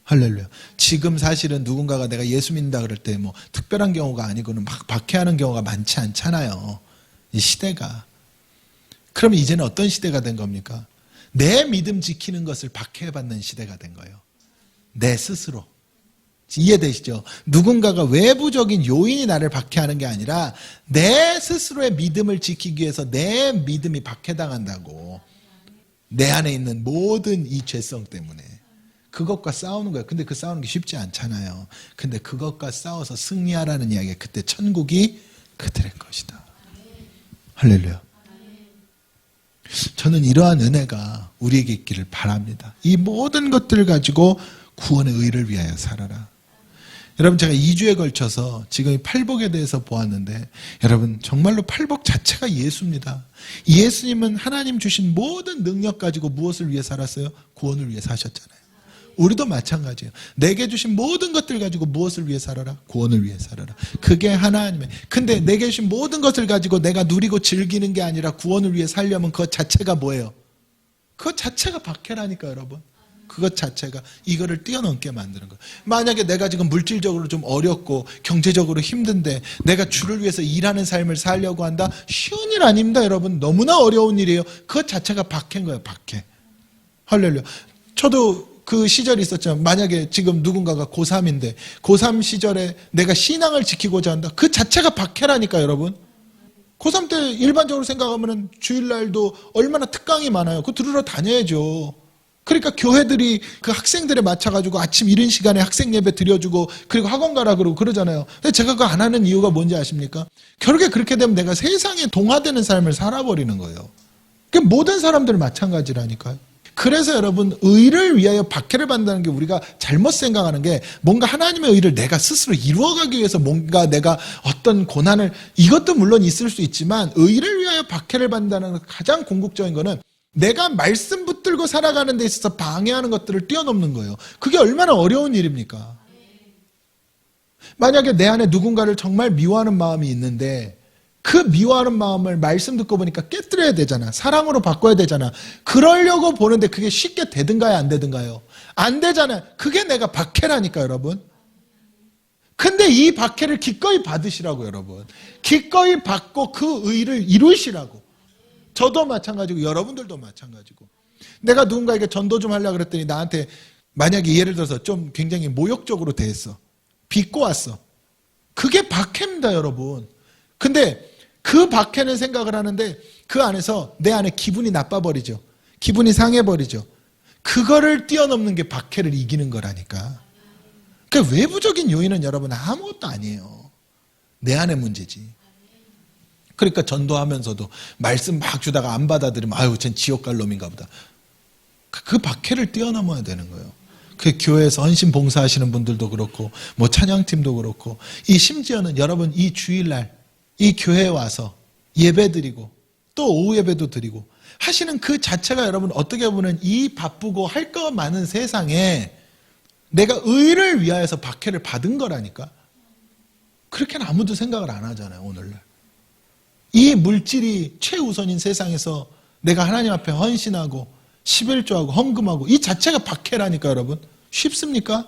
할렐루야. 지금 사실은 누군가가 내가 예수 믿는다 그럴 때 뭐 특별한 경우가 아니고는 막 박해하는 경우가 많지 않잖아요. 이 시대가. 그럼 이제는 어떤 시대가 된 겁니까? 내 믿음 지키는 것을 박해받는 시대가 된 거예요. 내 스스로. 이해되시죠? 누군가가 외부적인 요인이 나를 박해하는 게 아니라 내 스스로의 믿음을 지키기 위해서 내 믿음이 박해당한다고. 내 안에 있는 모든 이 죄성 때문에. 그것과 싸우는 거예요. 근데 그 싸우는 게 쉽지 않잖아요. 근데 그것과 싸워서 승리하라는 이야기가 그때 천국이 그들의 것이다. 할렐루야. 저는 이러한 은혜가 우리에게 있기를 바랍니다. 이 모든 것들을 가지고 구원의 의를 위하여 살아라. 여러분, 제가 2주에 걸쳐서 지금 이 팔복에 대해서 보았는데, 여러분 정말로 팔복 자체가 예수입니다. 예수님은 하나님 주신 모든 능력 가지고 무엇을 위해 살았어요? 구원을 위해 사셨잖아요. 우리도 마찬가지예요. 내게 주신 모든 것들 가지고 무엇을 위해 살아라? 구원을 위해 살아라. 그게 하나님의. 근데 내게 주신 모든 것을 가지고 내가 누리고 즐기는 게 아니라 구원을 위해 살려면 그것 자체가 뭐예요? 그것 자체가 박해라니까, 여러분. 그것 자체가 이거를 뛰어넘게 만드는 거예요. 만약에 내가 지금 물질적으로 좀 어렵고 경제적으로 힘든데 내가 주를 위해서 일하는 삶을 살려고 한다? 쉬운 일 아닙니다, 여러분. 너무나 어려운 일이에요. 그것 자체가 박해인 거예요, 박해. 할렐루야. 저도 그 시절이 있었잖아요. 만약에 지금 누군가가 고3인데 고3 시절에 내가 신앙을 지키고자 한다. 그 자체가 박해라니까, 여러분. 고3 때 일반적으로 생각하면 주일날도 얼마나 특강이 많아요. 그거 들으러 다녀야죠. 그러니까 교회들이 그 학생들에 맞춰가지고 아침 이른 시간에 학생 예배 드려주고 그리고 학원 가라 그러고 그러잖아요. 근데 제가 그거 안 하는 이유가 뭔지 아십니까? 결국에 그렇게 되면 내가 세상에 동화되는 삶을 살아버리는 거예요. 그 모든 사람들 마찬가지라니까요. 그래서 여러분, 의를 위하여 박해를 받는다는 게 우리가 잘못 생각하는 게 뭔가 하나님의 의를 내가 스스로 이루어가기 위해서 뭔가 내가 어떤 고난을, 이것도 물론 있을 수 있지만 의를 위하여 박해를 받는다는 가장 궁극적인 거는 내가 말씀 붙들고 살아가는 데 있어서 방해하는 것들을 뛰어넘는 거예요. 그게 얼마나 어려운 일입니까? 만약에 내 안에 누군가를 정말 미워하는 마음이 있는데 그 미워하는 마음을 말씀 듣고 보니까 깨뜨려야 되잖아. 사랑으로 바꿔야 되잖아. 그러려고 보는데 그게 쉽게 되든가요, 안 되든가요? 안 되잖아요. 그게 내가 박해라니까, 여러분. 근데 이 박해를 기꺼이 받으시라고, 여러분. 기꺼이 받고 그 의를 이루시라고. 저도 마찬가지고 여러분들도 마찬가지고. 내가 누군가에게 전도 좀 하려고 그랬더니 나한테 만약에 예를 들어서 좀 굉장히 모욕적으로 대했어. 비꼬 왔어. 그게 박해입니다, 여러분. 근데 그 박해는 생각을 하는데 그 안에서 내 안에 기분이 나빠버리죠. 기분이 상해버리죠. 그거를 뛰어넘는 게 박해를 이기는 거라니까. 그러니까 외부적인 요인은 여러분 아무것도 아니에요. 내 안의 문제지. 그러니까 전도하면서도 말씀 막 주다가 안 받아들이면 아유, 쟨 지옥 갈 놈인가 보다. 그 박해를 뛰어넘어야 되는 거예요. 그 교회에서 헌신 봉사하시는 분들도 그렇고 뭐 찬양팀도 그렇고 이 심지어는 여러분 이 주일날 이 교회에 와서 예배드리고 또 오후 예배도 드리고 하시는 그 자체가 여러분 어떻게 보면 이 바쁘고 할 거 많은 세상에 내가 의를 위하여서 박해를 받은 거라니까. 그렇게는 아무도 생각을 안 하잖아요, 오늘날. 이 물질이 최우선인 세상에서 내가 하나님 앞에 헌신하고 11조하고 헌금하고 이 자체가 박해라니까, 여러분. 쉽습니까?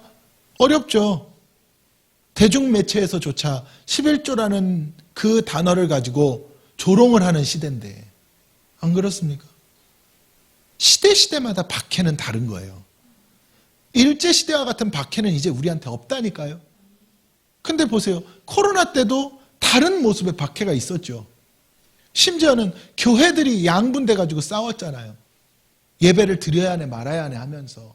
어렵죠. 대중매체에서조차 11조라는 그 단어를 가지고 조롱을 하는 시대인데 안 그렇습니까? 시대마다 박해는 다른 거예요. 일제시대와 같은 박해는 이제 우리한테 없다니까요. 근데 보세요. 코로나 때도 다른 모습의 박해가 있었죠. 심지어는 교회들이 양분돼가지고 싸웠잖아요. 예배를 드려야 하네 말아야 하네 하면서.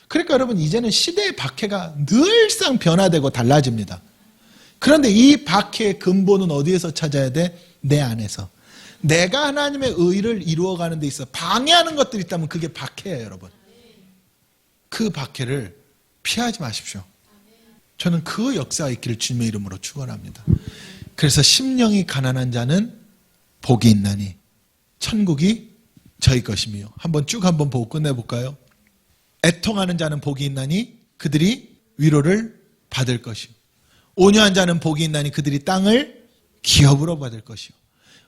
그러니까 여러분 이제는 시대의 박해가 늘상 변화되고 달라집니다. 그런데 이 박해의 근본은 어디에서 찾아야 돼? 내 안에서. 내가 하나님의 의를 이루어가는 데 있어 방해하는 것들이 있다면 그게 박해예요, 여러분. 그 박해를 피하지 마십시오. 저는 그 역사가 있기를 주님의 이름으로 축원합니다. 그래서 심령이 가난한 자는 복이 있나니 천국이 저희 것이며. 한번 쭉 한번 보고 끝내볼까요? 애통하는 자는 복이 있나니 그들이 위로를 받을 것이요. 온유한 자는 복이 있나니 그들이 땅을 기업으로 받을 것이요.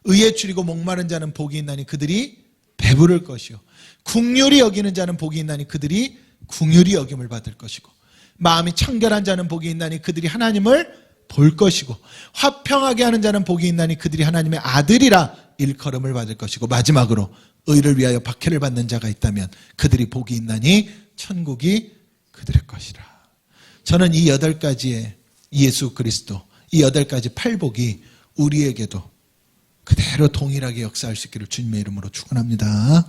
의에 추리고 목마른 자는 복이 있나니 그들이 배부를 것이요. 긍휼히 여기는 자는 복이 있나니 그들이 긍휼히 여김을 받을 것이고. 마음이 청결한 자는 복이 있나니 그들이 하나님을 볼 것이고 화평하게 하는 자는 복이 있나니 그들이 하나님의 아들이라 일컬음을 받을 것이고 마지막으로 의를 위하여 박해를 받는 자가 있다면 그들이 복이 있나니 천국이 그들의 것이라. 저는 이 8가지의 예수 그리스도, 이 8가지 팔복이 우리에게도 그대로 동일하게 역사할 수 있기를 주님의 이름으로 축원합니다.